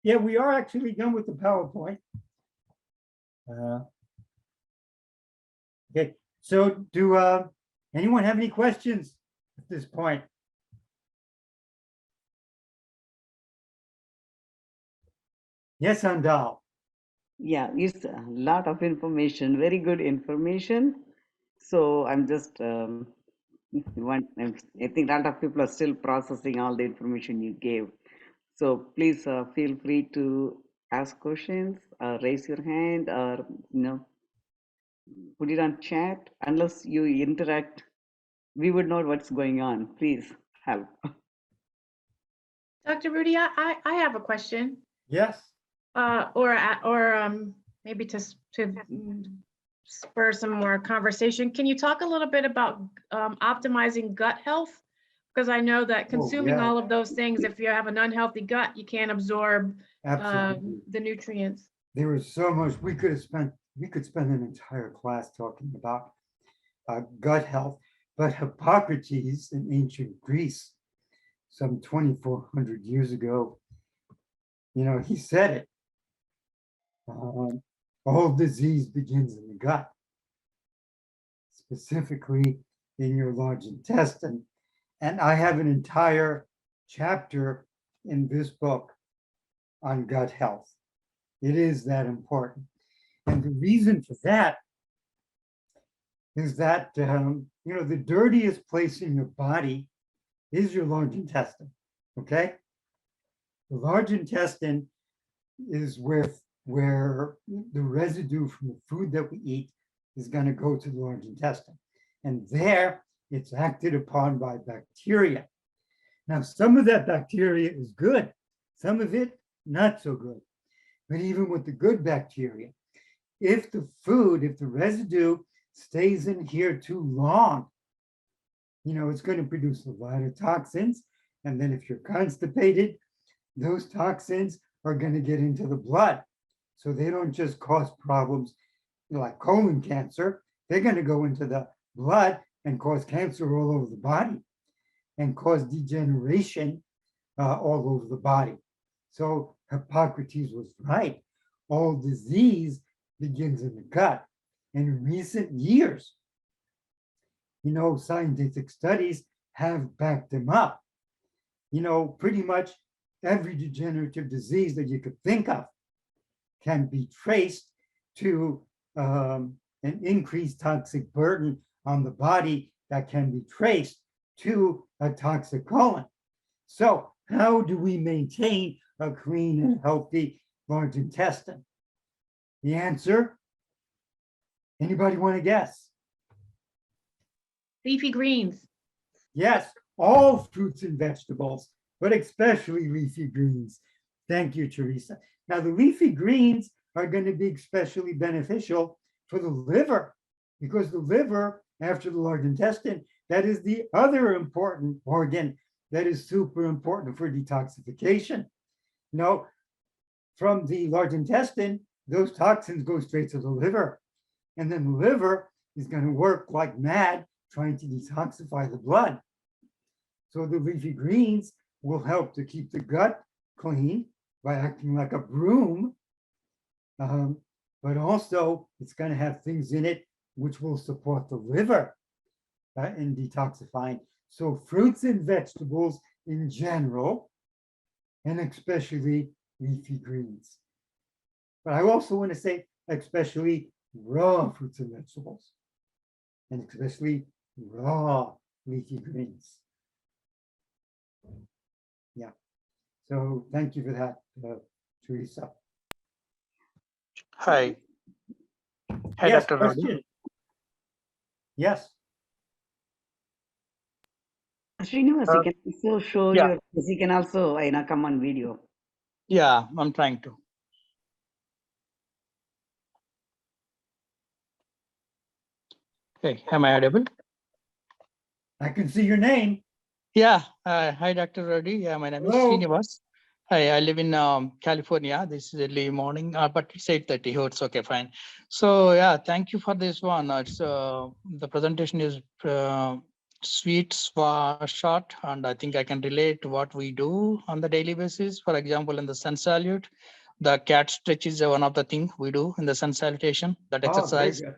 Yeah, we are actually done with the PowerPoint. Okay, so do anyone have any questions at this point? Yes, Andal. Yeah, it's a lot of information, very good information. So I'm just I think a lot of people are still processing all the information you gave. So please feel free to ask questions, raise your hand, or put it on chat. Unless you interact, we would know what's going on. Please help. Dr. Rudy, I have a question. Yes. Or maybe to spur some more conversation. Can you talk a little bit about optimizing gut health? Because I know that consuming all of those things, if you have an unhealthy gut, you can't absorb the nutrients. There was so much we could spend an entire class talking about gut health, but Hippocrates in ancient Greece, some 2,400 years ago, he said it. All disease begins in the gut, specifically in your large intestine. And I have an entire chapter in this book on gut health. It is that important. And the reason for that is that, the dirtiest place in your body is your large intestine, okay? The large intestine is where the residue from the food that we eat is going to go to the large intestine. And there it's acted upon by bacteria. Now, some of that bacteria is good, some of it not so good. But even with the good bacteria, if the residue stays in here too long, it's going to produce a lot of toxins. And then if you're constipated, those toxins are going to get into the blood. So they don't just cause problems like colon cancer, they're going to go into the blood and cause cancer all over the body and cause degeneration all over the body. So Hippocrates was right. All disease begins in the gut. And in recent years, scientific studies have backed them up. Pretty much every degenerative disease that you could think of can be traced to an increased toxic burden on the body that can be traced to a toxic colon. So how do we maintain a clean and healthy large intestine? The answer, anybody want to guess? Leafy greens. Yes, all fruits and vegetables, but especially leafy greens. Thank you, Teresa. Now, the leafy greens are going to be especially beneficial for the liver, because the liver, after the large intestine, that is the other important organ that is super important for detoxification. From the large intestine, those toxins go straight to the liver. And then the liver is going to work like mad trying to detoxify the blood. So the leafy greens will help to keep the gut clean by acting like a broom. But also it's going to have things in it which will support the liver in detoxifying. So fruits and vegetables in general, and especially leafy greens. But I also want to say especially raw fruits and vegetables, and especially raw leafy greens. Yeah. So thank you for that, Teresa. Hi. Hi, Yes, Dr. Rudy. Yes. Srinivas, you can also show your, you can also come on video. Yeah, I'm trying to. Okay, am I audible? I can see your name. Yeah, hi, Dr. Rudy. Yeah, my name is Srinivas. Hi, I live in California. This is early morning, but it's 8:30. Oh, it's okay, fine. So yeah, thank you for this one. It's the presentation is sweet short, and I think I can relate to what we do on the daily basis. For example, in the sun salute, the cat stretch is one of the things we do in the sun salutation, that Oh, very exercise. good.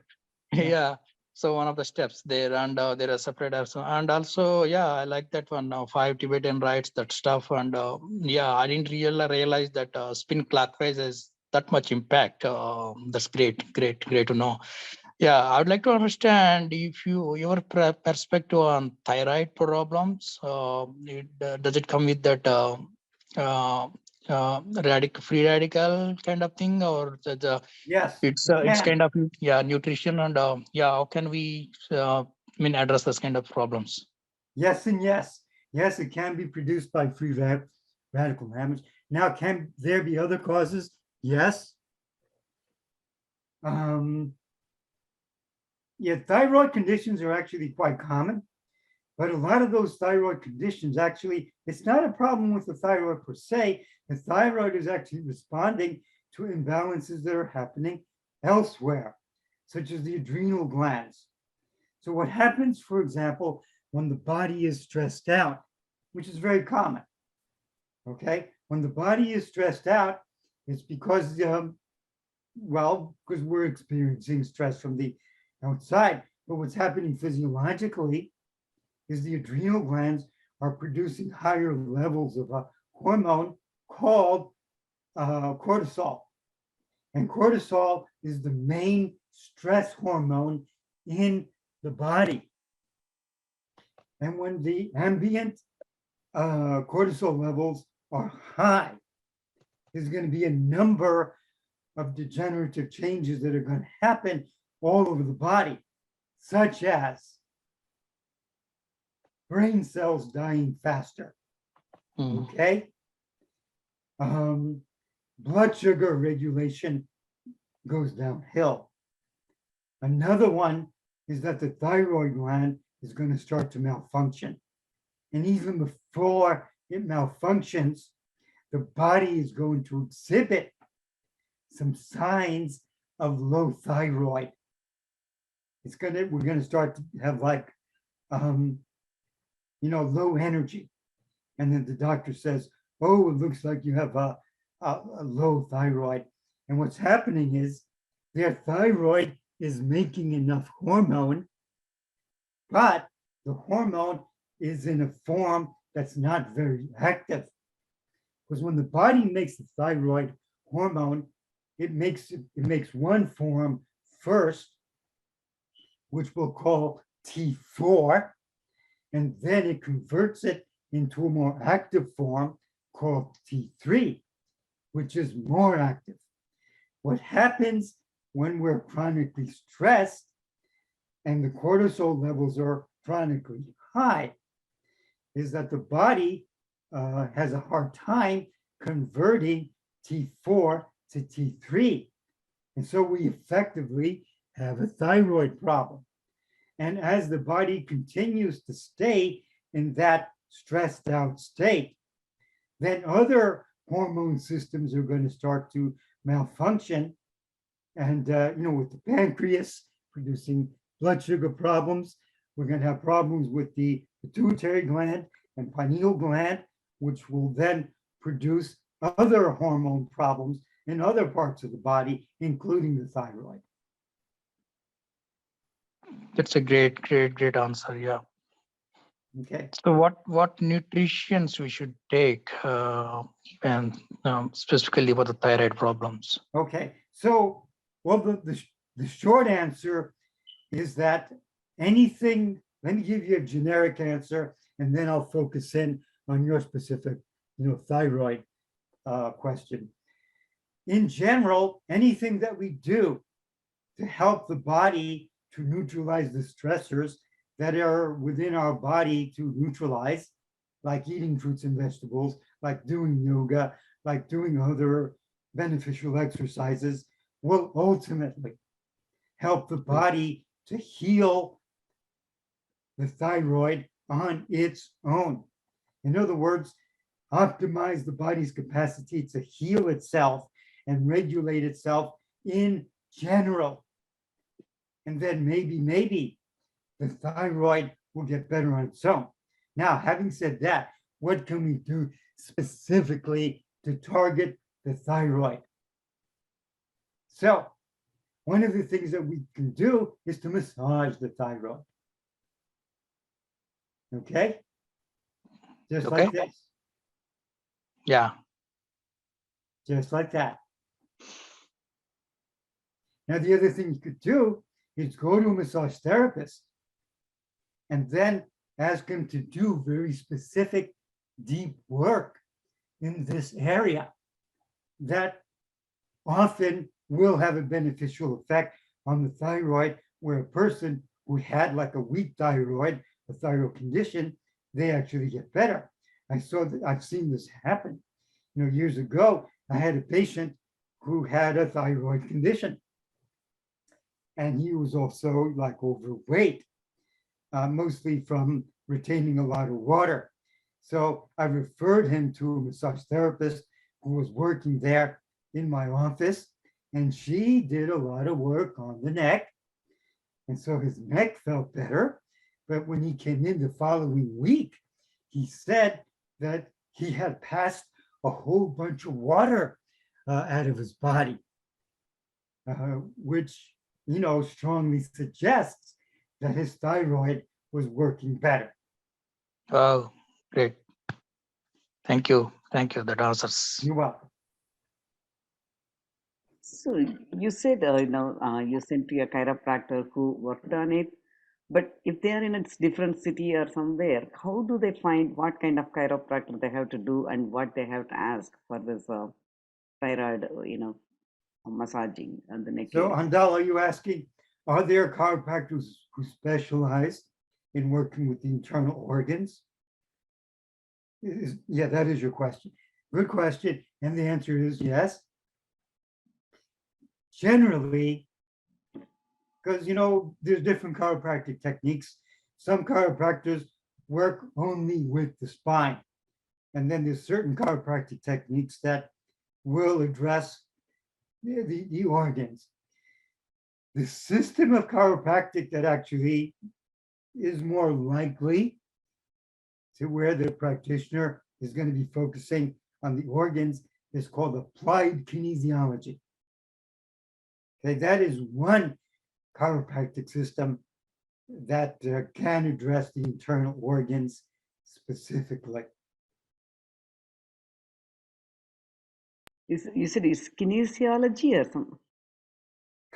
Yeah. Yeah. So one of the steps there, and there are separate also, and also, yeah, I like that one. 5 Tibetan rites, that stuff, and yeah, I didn't really realize that spin clockwise has that much impact. That's great to know. Yeah, I would like to understand if your perspective on thyroid problems. Does it come with that uh, free radical kind of thing, or Yes, it's it it's can. kind of, yeah, nutrition, and yeah, how can we address this kind of problems? Yes and yes. Yes, it can be produced by radical damage. Now, can there be other causes? Yes. Yeah, thyroid conditions are actually quite common, but a lot of those thyroid conditions actually, it's not a problem with the thyroid per se. The thyroid is actually responding to imbalances that are happening elsewhere, such as the adrenal glands. So what happens, for example, when the body is stressed out, which is very common, okay? When the body is stressed out, it's because, because we're experiencing stress from the outside. But what's happening physiologically is the adrenal glands are producing higher levels of a hormone called cortisol. And cortisol is the main stress hormone in the body. And when the ambient cortisol levels are high, there's going to be a number of degenerative changes that are going to happen all over the body, such as brain cells dying faster. Okay. Blood sugar regulation goes downhill. Another one is that the thyroid gland is going to start to malfunction. And even before it malfunctions, the body is going to exhibit some signs of low thyroid. We're going to start to have like, low energy. And then the doctor says, oh, it looks like you have a low thyroid. And what's happening is their thyroid is making enough hormone, but the hormone is in a form that's not very active. Because when the body makes the thyroid hormone, it makes one form first, which we'll call T4, and then it converts it into a more active form called T3, which is more active. What happens when we're chronically stressed and the cortisol levels are chronically high is that the body has a hard time converting T4 to T3. And so we effectively have a thyroid problem. And as the body continues to stay in that stressed out state, then other hormone systems are going to start to malfunction. And, with the pancreas producing blood sugar problems, we're going to have problems with the pituitary gland and pineal gland, which will then produce other hormone problems in other parts of the body, including the thyroid. That's a great answer. Yeah. Okay. So what nutritions we should take, and specifically for the thyroid problems? Okay. So, well, the short answer is that anything, let me give you a generic answer, and then I'll focus in on your specific, thyroid question. In general, anything that we do to help the body to neutralize the stressors that are within our body to neutralize, like eating fruits and vegetables, like doing yoga, like doing other beneficial exercises, will ultimately help the body to heal the thyroid on its own. In other words, optimize the body's capacity to heal itself and regulate itself in general. And then maybe the thyroid will get better on its own. Now, having said that, what can we do specifically to target the thyroid? So one of the things that we can do is to massage the thyroid. Okay? Just Okay. like this, Yeah. just like that. Now, the other thing you could do is go to a massage therapist and then ask him to do very specific, deep work in this area that often will have a beneficial effect on the thyroid, where a person who had like a weak thyroid, a thyroid condition, they actually get better. I've seen this happen. Years ago, I had a patient who had a thyroid condition, and he was also like overweight, mostly from retaining a lot of water. So I referred him to a massage therapist who was working there in my office, and she did a lot of work on the neck. And so his neck felt better. But when he came in the following week, he said that he had passed a whole bunch of water out of his body, which, strongly suggests that his thyroid was working better. Oh, great. Thank you. Thank you. That answers. You're welcome. So you said, you sent to a chiropractor who worked on it, but if they are in a different city or somewhere, how do they find what kind of chiropractor they have to do and what they have to ask for this thyroid, massaging and the neck So, area? Handal, are you asking, are there chiropractors who specialize in working with the internal organs? Yeah, that is your question. Good question. And the answer is yes. Generally, because, there's different chiropractic techniques. Some chiropractors work only with the spine. And then there's certain chiropractic techniques that will address the organs. The system of chiropractic that actually is more likely to where the practitioner is going to be focusing on the organs is called applied kinesiology. Okay, that is one chiropractic system that can address the internal organs specifically. You said it's kinesiology or something?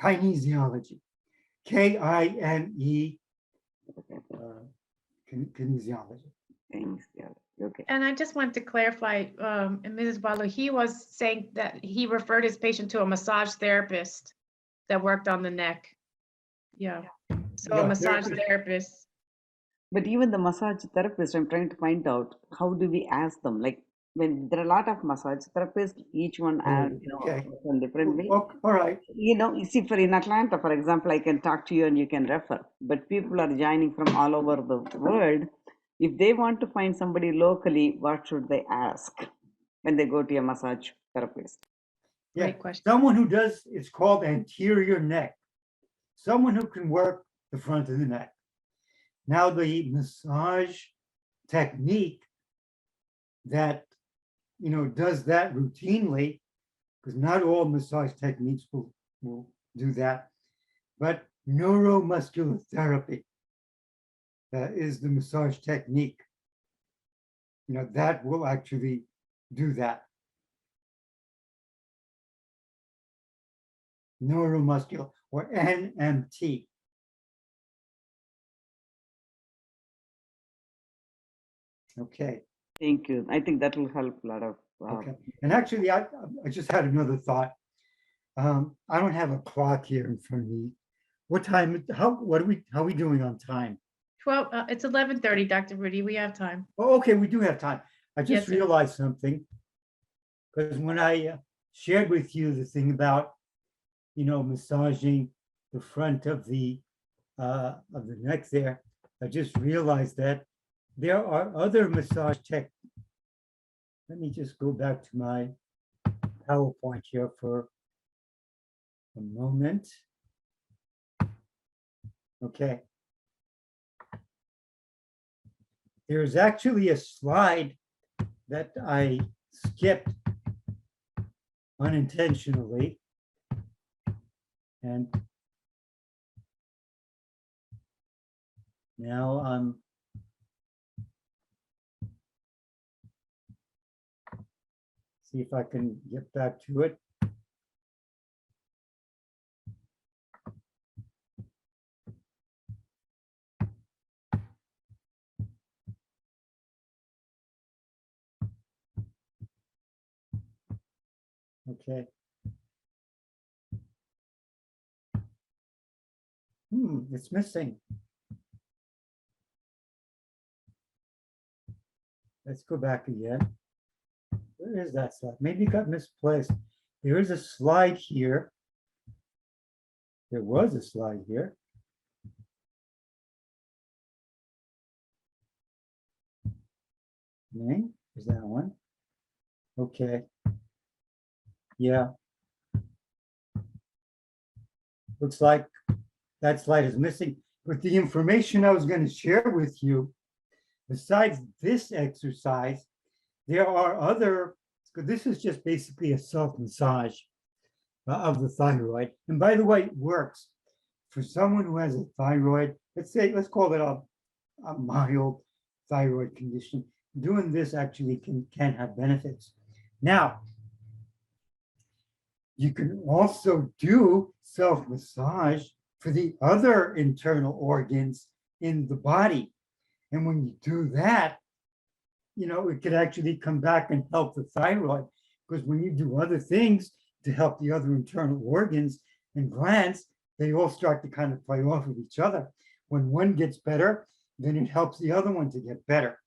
Kinesiology, K-I-N-E, kinesiology. Okay. And I just wanted to clarify, and Mrs. Balu, he was saying that he referred his patient to a massage therapist that worked on the neck. Yeah, so Yeah, a massage therapist. But even the massage therapist, I'm trying to find out, how do we ask them? Like, when there are a lot of massage therapists, each one okay. in different way. All right. You see, in Atlanta, for example, I can talk to you and you can refer. But people are joining from all over the world. If they want to find somebody locally, what should they ask when they go to a massage therapist? Yeah, Great question. someone who does, it's called anterior neck. Someone who can work the front of the neck. Now, the massage technique that, does that routinely, because not all massage techniques will do that, but neuromuscular therapy is the massage technique. That will actually do that. Neuromuscular, or NMT. Okay. Thank you. I think that will help a lot of. Okay. And actually, I just had another thought. I don't have a clock here in front of me. What time? How are we doing on time? 12, it's 11:30, Dr. Rudy. We have time. Oh, okay, we do have time. I just Yes, sir. realized something, because when I shared with you the thing about, massaging the front of the neck there, I just realized that there are other massage techniques. Let me just go back to my PowerPoint here for a moment. Okay. there's actually a slide that I skipped unintentionally. And now I'm see if I can get back to it. Okay. It's missing. Let's go back again. Where is that slide? Maybe it got misplaced. There is a slide here. There was a slide here. Okay, is that one? Okay. Yeah. Looks like that slide is missing. But the information I was going to share with you, besides this exercise, there are other, this is just basically a self-massage of the thyroid. And by the way, it works. For someone who has a thyroid, let's call it a mild thyroid condition, doing this actually can have benefits. Now, you can also do self-massage for the other internal organs in the body. And when you do that, you know, it could actually come back and help the thyroid, because when you do other things to help the other internal organs and glands, they all start to kind of play off of each other. When one gets better, then it helps the other one to get better.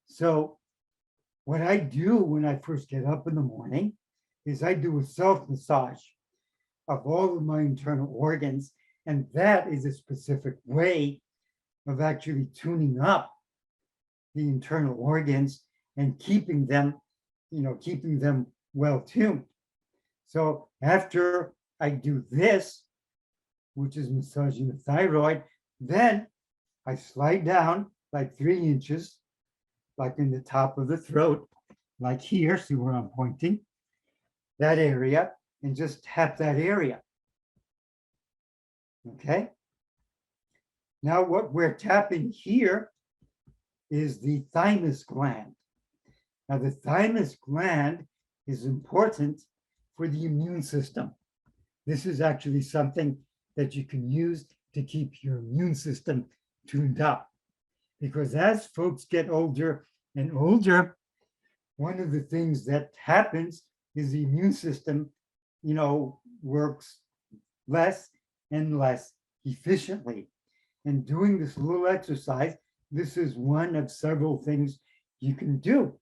So what I do when I first get up in the morning is I do a self-massage of all of my internal organs. And that is a specific way of actually tuning up the internal organs and keeping them, you know, keeping them well tuned. So after I do this, which is massaging the thyroid, then I slide down like 3 inches, like in the top of the throat, like here, see where I'm pointing, that area, and just tap that area. Okay. Now what we're tapping here is the thymus gland. Now the thymus gland is important for the immune system. This is actually something that you can use to keep your immune system tuned up. Because as folks get older and older, one of the things that happens is the immune system, you know, works less and less efficiently. And doing this little exercise, this is one of several things you can do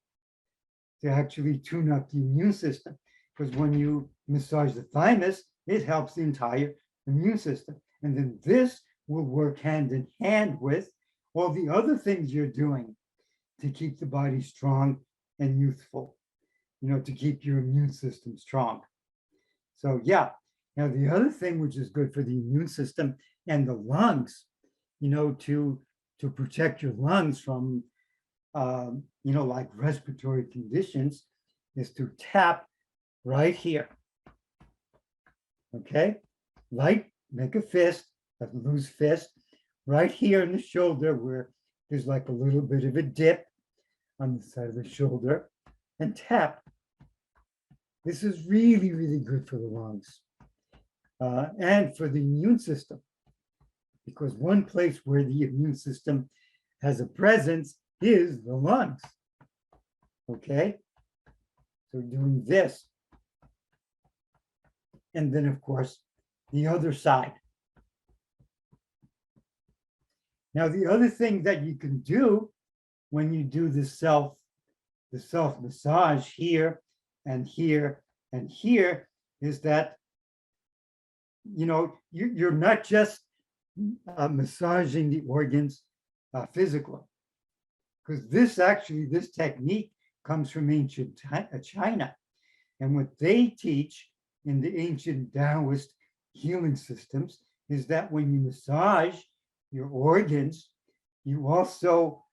to actually tune up the immune system. Because when you massage the thymus, it helps the entire immune system. And then this will work hand in hand with all the other things you're doing to keep the body strong and youthful, you know, to keep your immune system strong. So yeah, now the other thing which is good for the immune system and the lungs, you know, to protect your lungs from, you know, like respiratory conditions, is to tap right here. Okay, like make a fist, a loose fist, right here in the shoulder where there's like a little bit of a dip on the side of the shoulder, and tap. This is really, really good for the lungs and for the immune system, because one place where the immune system has a presence is the lungs. Okay, so doing this. And then, of course, the other side. Now, the other thing that you can do when you do the self massage here and here and here is that, you know, you're not just massaging the organs physically, because this technique comes from ancient China. And what they teach in the ancient Taoist healing systems is that when you massage your organs, you also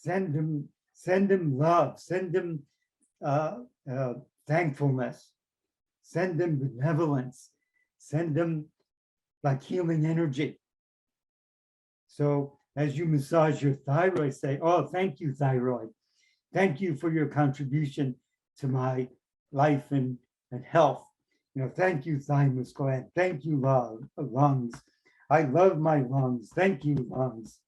send them love, send them thankfulness, send them benevolence, send them like healing energy. So as you massage your thyroid, say, oh, thank you, thyroid. Thank you for your contribution to my life and health. Thank you, thymus gland. Thank you, lungs. I love my lungs. Thank you, lungs.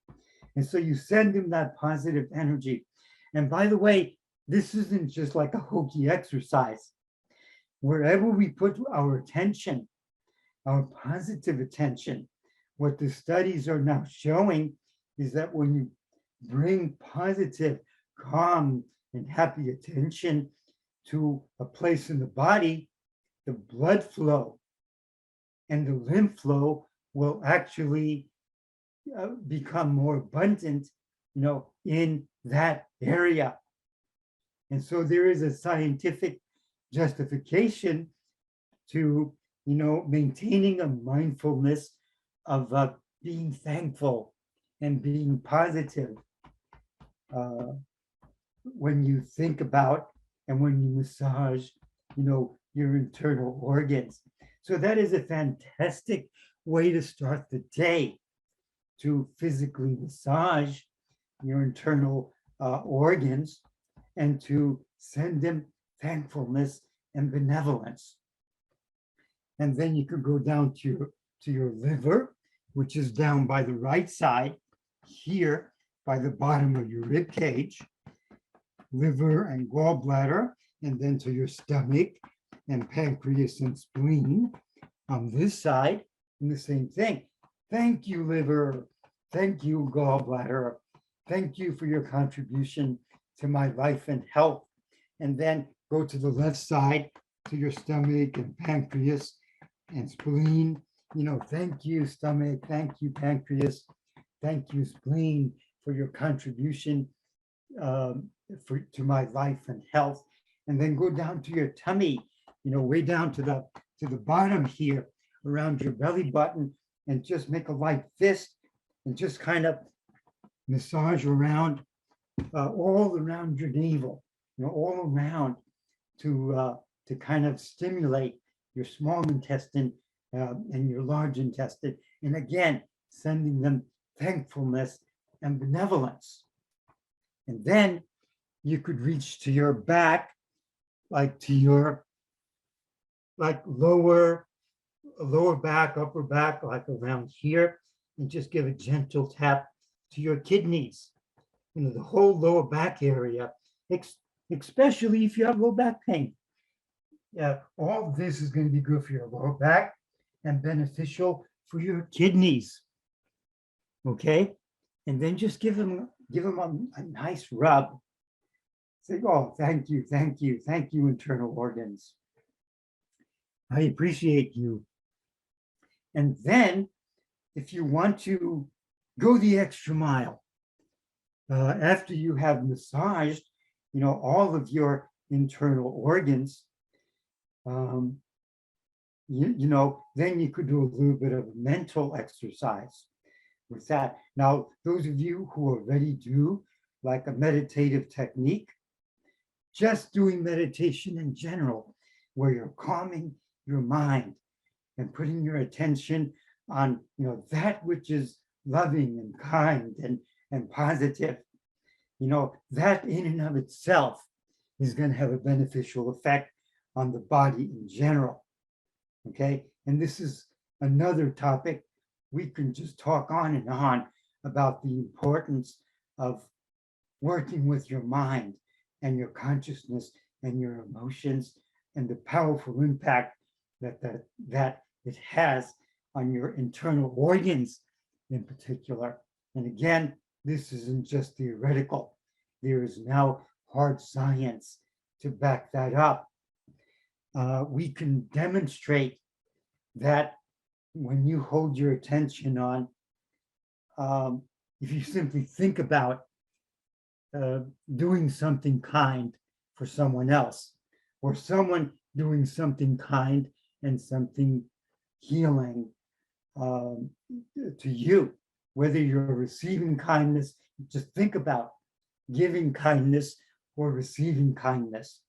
And so you send them that positive energy. And by the way, this isn't just like a hokey exercise. Wherever we put our attention, our positive attention, what the studies are now showing is that when you bring positive, calm, and happy attention to a place in the body, the blood flow and the lymph flow will actually become more abundant, in that area. And so there is a scientific justification to, maintaining a mindfulness of being thankful and being positive when you think about and when you massage, your internal organs. So that is a fantastic way to start the day, to physically massage your internal organs and to send them thankfulness and benevolence. And then you could go down to your liver, which is down by the right side here by the bottom of your rib cage, liver and gallbladder, and then to your stomach and pancreas and spleen on this side, and the same thing. Thank you, liver. Thank you, gallbladder. Thank you for your contribution to my life and health. And then go to the left side to your stomach and pancreas and spleen. Thank you, stomach. Thank you, pancreas. Thank you, spleen, for your contribution to my life and health. And then go down to your tummy, way down to the bottom here around your belly button, and just make a light fist and just kind of massage around all around your navel, all around to kind of stimulate your small intestine and your large intestine. And again, sending them thankfulness and benevolence. And then you could reach to your back, like to your lower back, upper back, like around here, and just give a gentle tap to your kidneys, the whole lower back area, especially if you have low back pain. All of this is going to be good for your lower back and beneficial for your kidneys. Okay, and then just give them a nice rub. Say, oh, thank you, internal organs. I appreciate you. And then, if you want to go the extra mile, after you have massaged, all of your internal organs, then you could do a little bit of mental exercise with that. Now, those of you who already do like a meditative technique, just doing meditation in general, where you're calming your mind and putting your attention on, that which is loving and kind and positive, that in and of itself is going to have a beneficial effect on the body in general. Okay, and this is another topic we can just talk on and on about the importance of working with your mind and your consciousness and your emotions and the powerful impact that it has on your internal organs in particular. And again, this isn't just theoretical. There is now hard science to back that up. We can demonstrate that when you hold your attention on, if you simply think about doing something kind for someone else, or someone doing something kind and something healing to you, whether you're receiving kindness, just think about giving kindness or receiving kindness.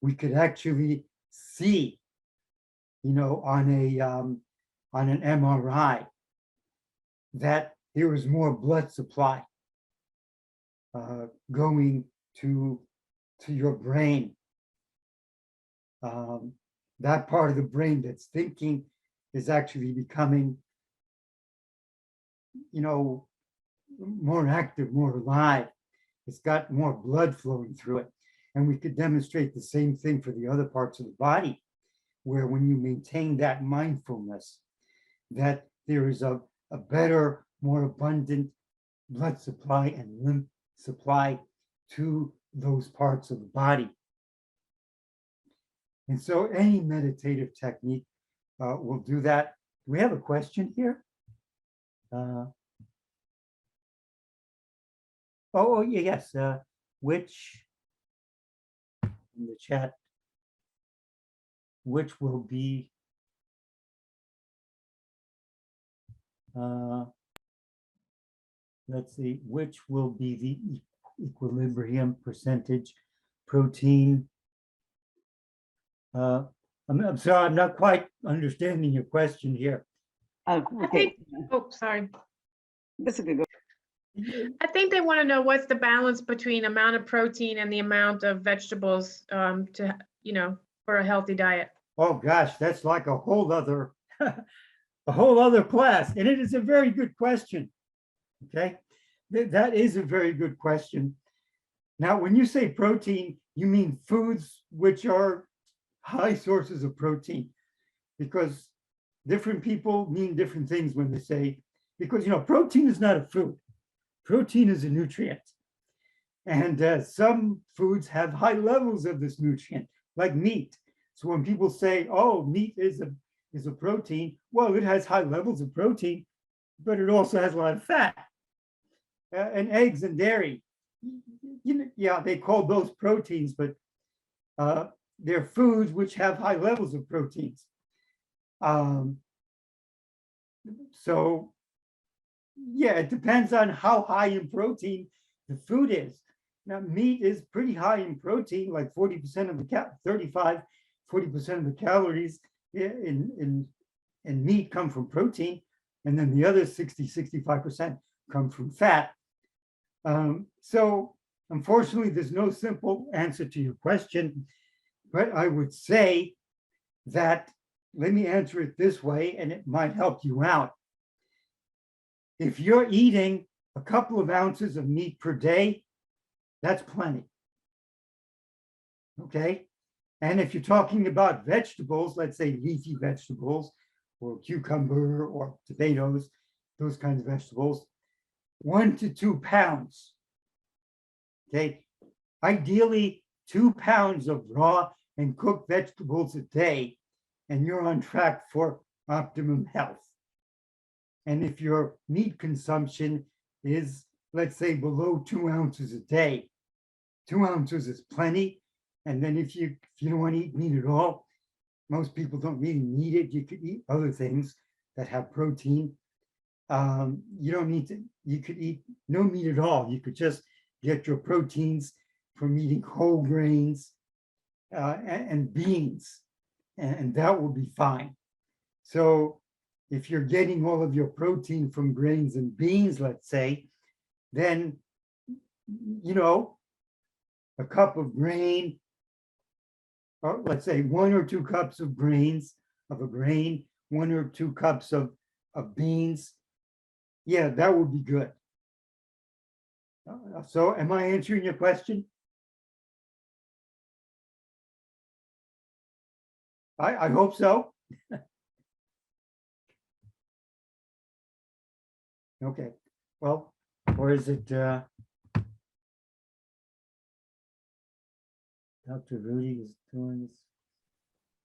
We could actually see, on an MRI that there was more blood supply going to your brain. That part of the brain that's thinking is actually becoming, more active, more alive. It's got more blood flowing through it. And we could demonstrate the same thing for the other parts of the body, where when you maintain that mindfulness, that there is a better, more abundant blood supply and lymph supply to those parts of the body. And so any meditative technique will do that. Do we have a question here? Yes. Which, in the chat, which will be let's see, which will be the equilibrium percentage protein? I'm sorry, I'm not quite understanding your question here. Okay. Oh, sorry. That's okay. Go. I think they want to know what's the balance between amount of protein and the amount of vegetables for a healthy diet. Oh gosh, that's like a whole other a whole other class, and it is a very good question. Okay, that is a very good question. Now, when you say protein, you mean foods which are high sources of protein, because different people mean different things when they say, because protein is not a food. Protein is a nutrient. And some foods have high levels of this nutrient, like meat. So when people say, oh, meat is a protein, well, it has high levels of protein, but it also has a lot of fat. And eggs and dairy, yeah, they call those proteins, but they're foods which have high levels of proteins. So yeah, it depends on how high in protein the food is. Now, meat is pretty high in protein, like 40% of the 40% of the calories in meat come from protein, and then the other 65% come from fat. So unfortunately, there's no simple answer to your question, but I would say that, let me answer it this way, and it might help you out. If you're eating a couple of ounces of meat per day, that's plenty. Okay. And if you're talking about vegetables, let's say leafy vegetables or cucumber or tomatoes, those kinds of vegetables, 1 to 2 pounds. Okay. Ideally, 2 pounds of raw and cooked vegetables a day, and you're on track for optimum health. And if your meat consumption is, let's say, below 2 ounces a day, 2 ounces is plenty. And then if you don't want to eat meat at all, most people don't really need it. You could eat other things that have protein. You don't need to, you could eat no meat at all. You could just get your proteins from eating whole grains and beans, and that will be fine. So if you're getting all of your protein from grains and beans, let's say, then, a cup of grain, or let's say 1 or 2 cups of grains, of a grain, 1 or 2 cups of beans, yeah, that would be good. So am I answering your question? I hope so. Okay, well, or is it Dr. Rudy is doing this?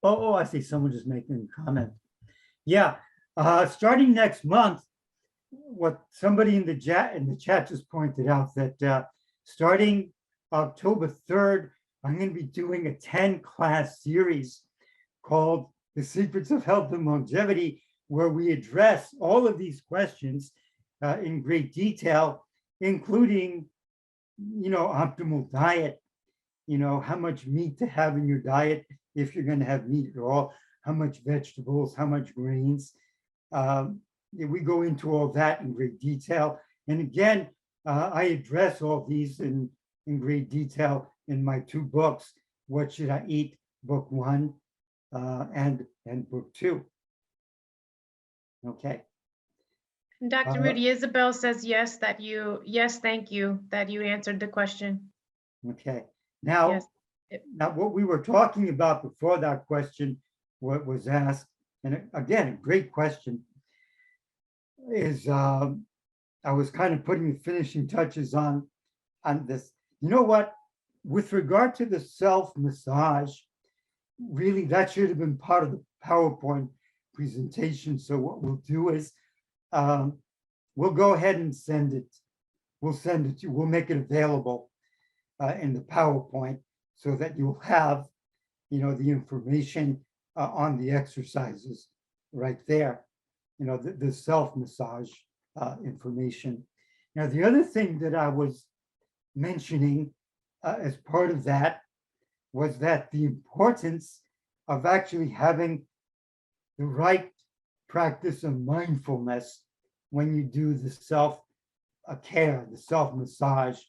Oh, I see someone just making a comment. Yeah, starting next month, what somebody in the chat just pointed out, that starting October 3rd, I'm going to be doing a 10-class series called The Secrets of Health and Longevity, where we address all of these questions in great detail, including, optimal diet, how much meat to have in your diet, if you're going to have meat at all, how much vegetables, how much grains. We go into all that in great detail. And again, I address all these in great detail in my two books, What Should I Eat, Book 1 and Book 2. Okay. Dr. Rudy, Isabel says yes, thank you, that you answered the question. Okay. Now, Yes. now what we were talking about before that question, what was asked, and again, a great question, is I was kind of putting the finishing touches on this. You know what? With regard to the self-massage, really that should have been part of the PowerPoint presentation. So what we'll do is we'll go ahead and send it. We'll send it to you. We'll make it available in the PowerPoint so that you'll have, the information on the exercises right there. The self-massage information. Now, the other thing that I was mentioning as part of that was that the importance of actually having the right practice of mindfulness when you do the self-care, the self-massage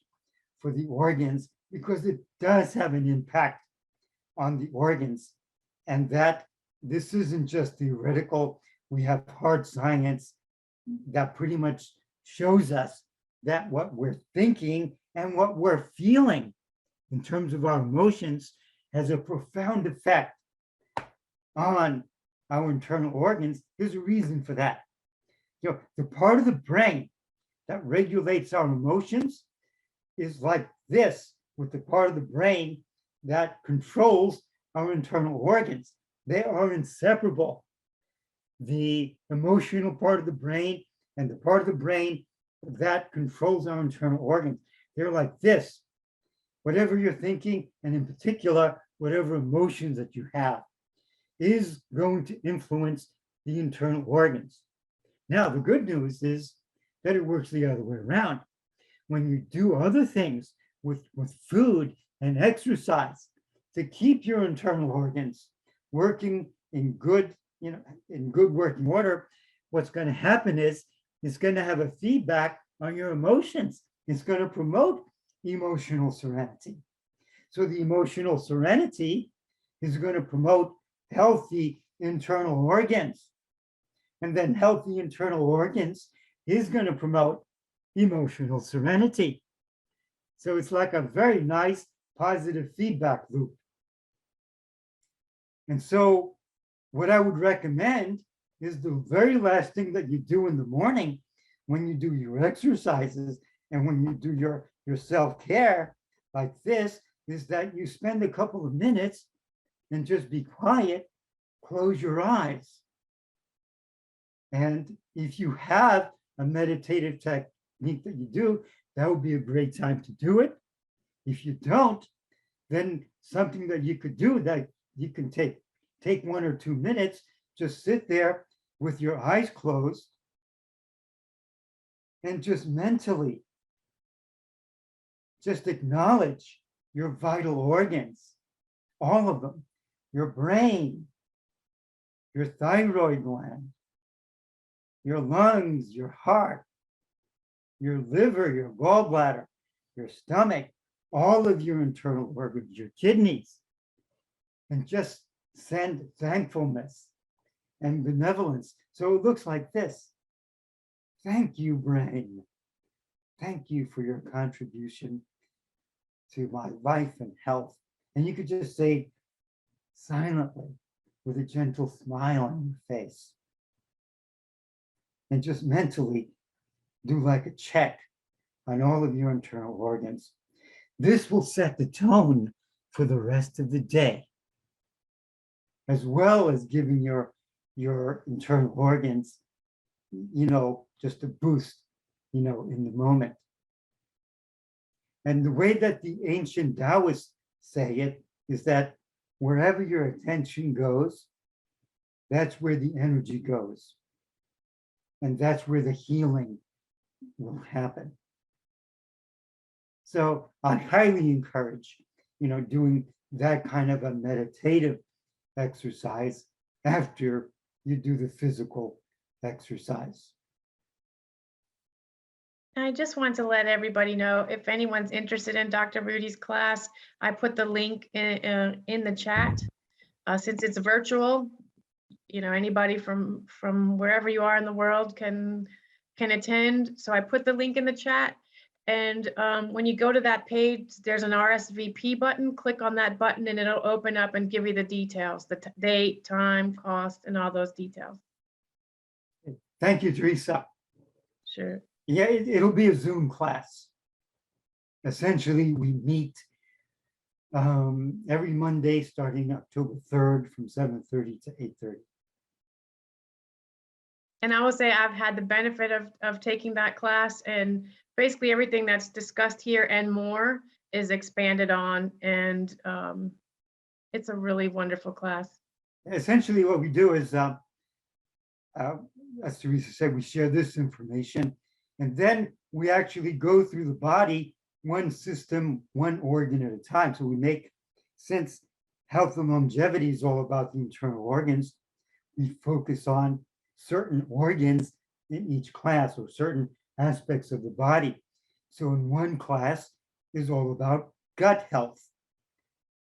for the organs, because it does have an impact on the organs, and that this isn't just theoretical. We have hard science that pretty much shows us that what we're thinking and what we're feeling in terms of our emotions has a profound effect on our internal organs. There's a reason for that. The part of the brain that regulates our emotions is like this, with the part of the brain that controls our internal organs. They are inseparable. The emotional part of the brain and the part of the brain that controls our internal organs, they're like this. Whatever you're thinking, and in particular, whatever emotions that you have, is going to influence the internal organs. Now, the good news is that it works the other way around. When you do other things with food and exercise to keep your internal organs working in good, in good working order, what's going to happen is it's going to have a feedback on your emotions. It's going to promote emotional serenity. So the emotional serenity is going to promote healthy internal organs. And then healthy internal organs is going to promote emotional serenity. So it's like a very nice positive feedback loop. And so what I would recommend is the very last thing that you do in the morning when you do your exercises and when you do your self-care like this, is that you spend a couple of minutes and just be quiet, close your eyes. And if you have a meditative technique that you do, that would be a great time to do it. If you don't, then something that you could do that you can take 1 or 2 minutes, just sit there with your eyes closed and just mentally just acknowledge your vital organs, all of them, your brain, your thyroid gland, your lungs, your heart, your liver, your gallbladder, your stomach, all of your internal organs, your kidneys, and just send thankfulness and benevolence. So it looks like this. Thank you, brain. Thank you for your contribution to my life and health. And you could just say silently with a gentle smile on your face. And just mentally do like a check on all of your internal organs. This will set the tone for the rest of the day, as well as giving your internal organs, just a boost, in the moment. And the way that the ancient Taoists say it is that wherever your attention goes, that's where the energy goes. And that's where the healing will happen. So I highly encourage, doing that kind of a meditative exercise after you do the physical exercise. I just want to let everybody know, if anyone's interested in Dr. Rudy's class, I put the link in the chat. Since it's virtual, anybody from wherever you are in the world can attend. So I put the link in the chat. And when you go to that page, there's an RSVP button. Click on that button and it'll open up and give you the details, the date, time, cost, and all those details. Thank you, Teresa. Sure. Yeah, it'll be a Zoom class. Essentially, we meet every Monday starting October 3rd from 7:30 to 8:30. And I will say I've had the benefit of taking that class, and basically everything that's discussed here and more is expanded on, and it's a really wonderful class. Essentially, what we do is, as Teresa said, we share this information, and then we actually go through the body, one system, one organ at a time. So we make, since health and longevity is all about the internal organs, we focus on certain organs in each class or certain aspects of the body. So in one class is all about gut health.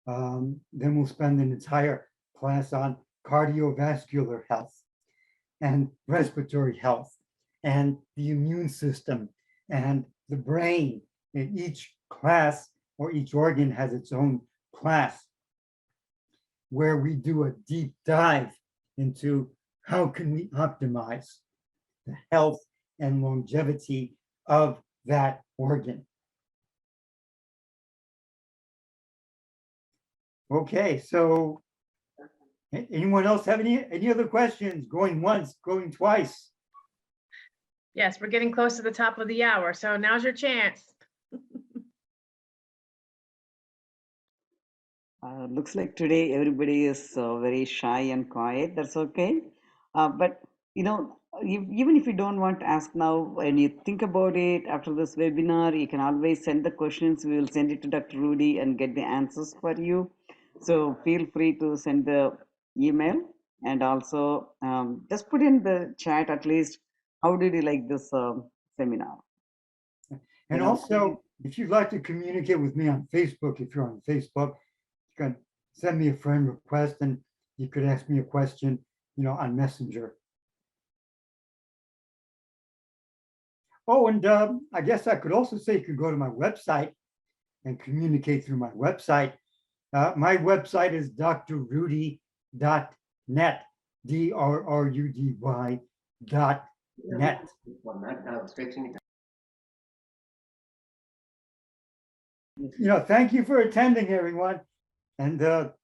Then we'll spend an entire class on cardiovascular health and respiratory health and the immune system and the brain. And each class or each organ has its own class where we do a deep dive into how can we optimize the health and longevity of that organ. Okay, so anyone else have any other questions? Going once, going twice. Yes, we're getting close to the top of the hour, so now's your chance. Looks like today everybody is very shy and quiet. That's okay. But even if you don't want to ask now, when you think about it after this webinar, you can always send the questions. We will send it to Dr. Rudy and get the answers for you. So feel free to send the email, and also just put in the chat at least, how did you like this seminar? And also, if you'd like to communicate with me on Facebook, if you're on Facebook, you can send me a friend request and you could ask me a question, on Messenger. Oh, and I guess I could also say you could go to my website and communicate through my website. My website is drrudy.net, drrudy.net. Thank you for attending, everyone. And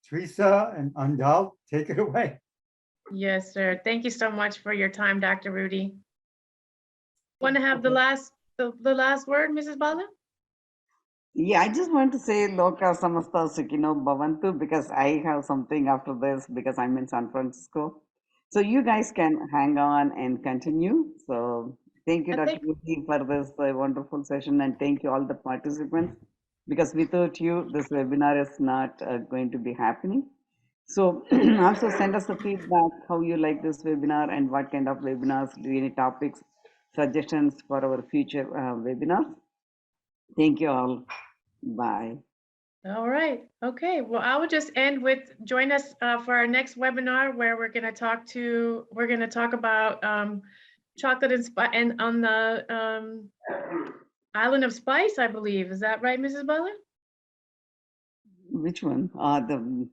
Teresa and Andal, take it away. Yes, sir. Thank you so much for your time, Dr. Rudy. Want to have the last word, Mrs. Bala? Yeah, I just want to say Loka Samasta Sukhino Bhavantu, because I have something after this because I'm in San Francisco. So you guys can hang on and continue. So thank you, Dr. Rudy, for this wonderful session, and thank you all the participants, because without you, this webinar is not going to be happening. So also send us the feedback, how you like this webinar and what kind of webinars, any topics, suggestions for our future webinars. Thank you all. Bye. All right. Okay. Well, I will just end with, join us for our next webinar, where we're going to talk about chocolate and on the island of Spice, I believe. Is that right, Mrs. Butler? Which one? The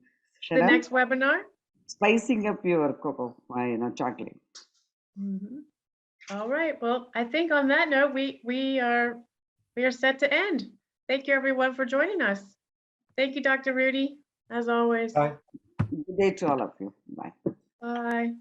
next webinar? Spicing up your cocoa, chocolate. Mm-hmm. All right. Well, I think on that note, we are set to end. Thank you, everyone, for joining us. Thank you, Dr. Rudy, as always. Bye. Good day to all of you. Bye. Bye.